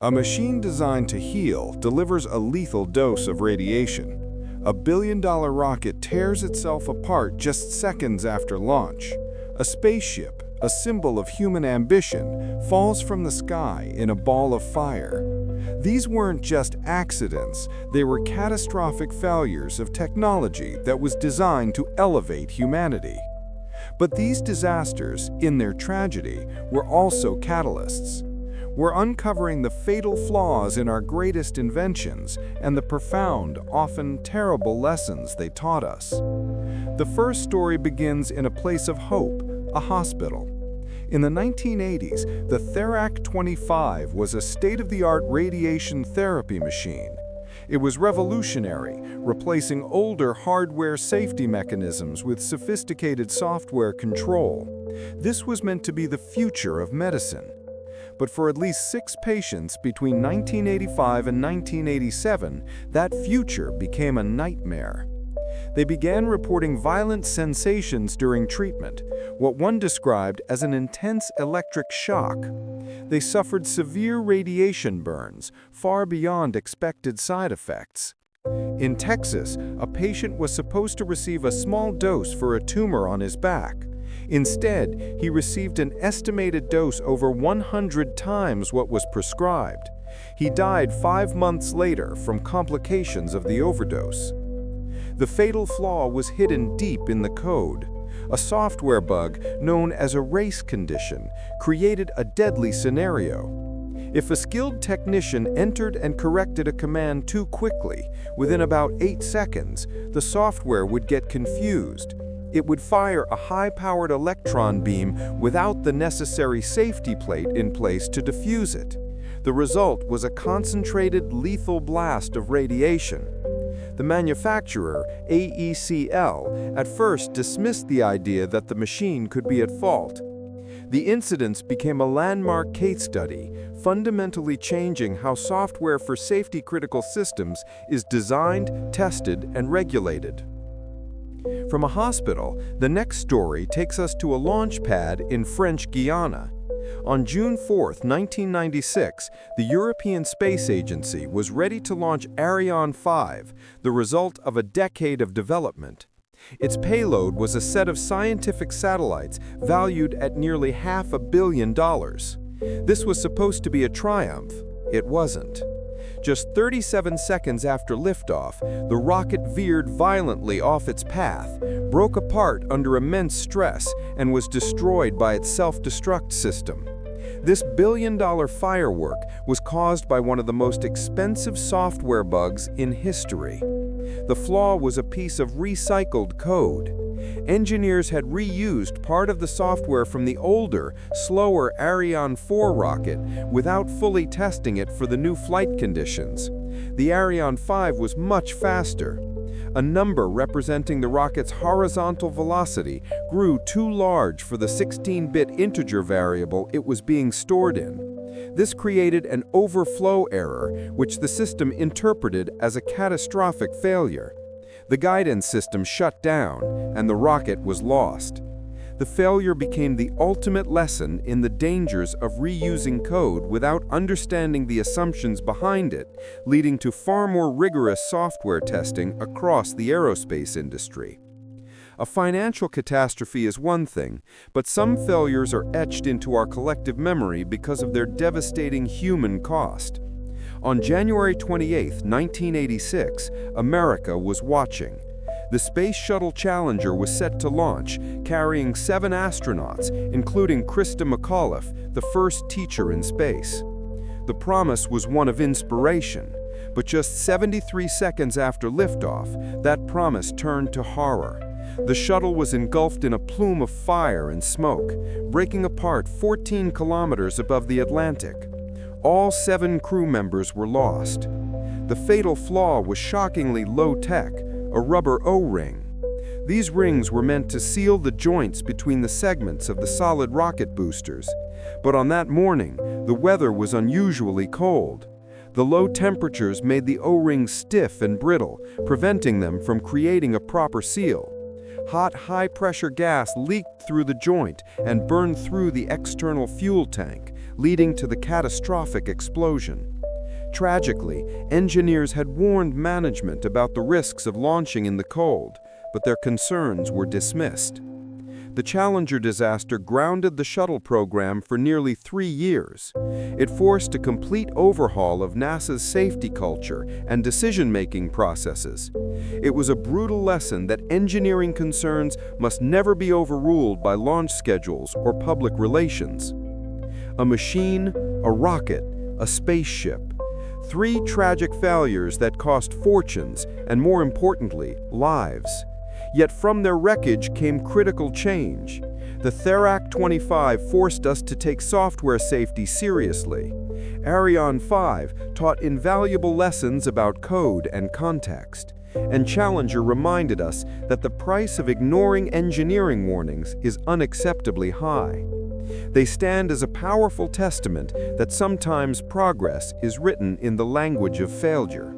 A machine designed to heal delivers a lethal dose of radiation. A billion-dollar rocket tears itself apart just seconds after launch. A spaceship, a symbol of human ambition, falls from the sky in a ball of fire. These weren't just accidents, they were catastrophic failures of technology that was designed to elevate humanity. But these disasters, in their tragedy, were also catalysts. We're uncovering the fatal flaws in our greatest inventions and the profound, often terrible lessons they taught us. The first story begins in a place of hope, a hospital. In the 1980s, the Therac-25 was a state-of-the-art radiation therapy machine. It was revolutionary, replacing older hardware safety mechanisms with sophisticated software control. This was meant to be the future of medicine. But for at least 6 patients between 1985 and 1987, that future became a nightmare. They began reporting violent sensations during treatment, what one described as an intense electric shock. They suffered severe radiation burns, far beyond expected side effects. In Texas, a patient was supposed to receive a small dose for a tumor on his back. Instead, he received an estimated dose over 100 times what was prescribed. He died 5 months later from complications of the overdose. The fatal flaw was hidden deep in the code. A software bug known as a race condition created a deadly scenario. If a skilled technician entered and corrected a command too quickly, within about 8 seconds, the software would get confused. It would fire a high-powered electron beam without the necessary safety plate in place to defuse it. The result was a concentrated, lethal blast of radiation. The manufacturer, AECL, at first dismissed the idea that the machine could be at fault. The incidents became a landmark case study, fundamentally changing how software for safety-critical systems is designed, tested, and regulated. From a hospital, the next story takes us to a launch pad in French Guiana. On June 4, 1996, the European Space Agency was ready to launch Ariane 5, the result of a decade of development. Its payload was a set of scientific satellites valued at nearly $500 million. This was supposed to be a triumph. It wasn't. Just 37 seconds after liftoff, the rocket veered violently off its path, broke apart under immense stress, and was destroyed by its self-destruct system. This billion-dollar firework was caused by one of the most expensive software bugs in history. The flaw was a piece of recycled code. Engineers had reused part of the software from the older, slower Ariane 4 rocket without fully testing it for the new flight conditions. The Ariane 5 was much faster. A number representing the rocket's horizontal velocity grew too large for the 16-bit integer variable it was being stored in. This created an overflow error, which the system interpreted as a catastrophic failure. The guidance system shut down, and the rocket was lost. The failure became the ultimate lesson in the dangers of reusing code without understanding the assumptions behind it, leading to far more rigorous software testing across the aerospace industry. A financial catastrophe is one thing, but some failures are etched into our collective memory because of their devastating human cost. On January 28, 1986, America was watching. The Space Shuttle Challenger was set to launch, carrying 7 astronauts, including Krista McAuliffe, the first teacher in space. The promise was one of inspiration, but just 73 seconds after liftoff, that promise turned to horror. The shuttle was engulfed in a plume of fire and smoke, breaking apart 14 kilometers above the Atlantic. All 7 crew members were lost. The fatal flaw was shockingly low-tech, a rubber O-ring. These rings were meant to seal the joints between the segments of the solid rocket boosters. But on that morning, the weather was unusually cold. The low temperatures made the O-rings stiff and brittle, preventing them from creating a proper seal. Hot, high-pressure gas leaked through the joint and burned through the external fuel tank, leading to the catastrophic explosion. Tragically, engineers had warned management about the risks of launching in the cold, but their concerns were dismissed. The Challenger disaster grounded the shuttle program for nearly 3 years. It forced a complete overhaul of NASA's safety culture and decision-making processes. It was a brutal lesson that engineering concerns must never be overruled by launch schedules or public relations. A machine, a rocket, a spaceship. 3 tragic failures that cost fortunes and, more importantly, lives. Yet from their wreckage came critical change. The Therac-25 forced us to take software safety seriously. Ariane 5 taught invaluable lessons about code and context. And Challenger reminded us that the price of ignoring engineering warnings is unacceptably high. They stand as a powerful testament that sometimes progress is written in the language of failure.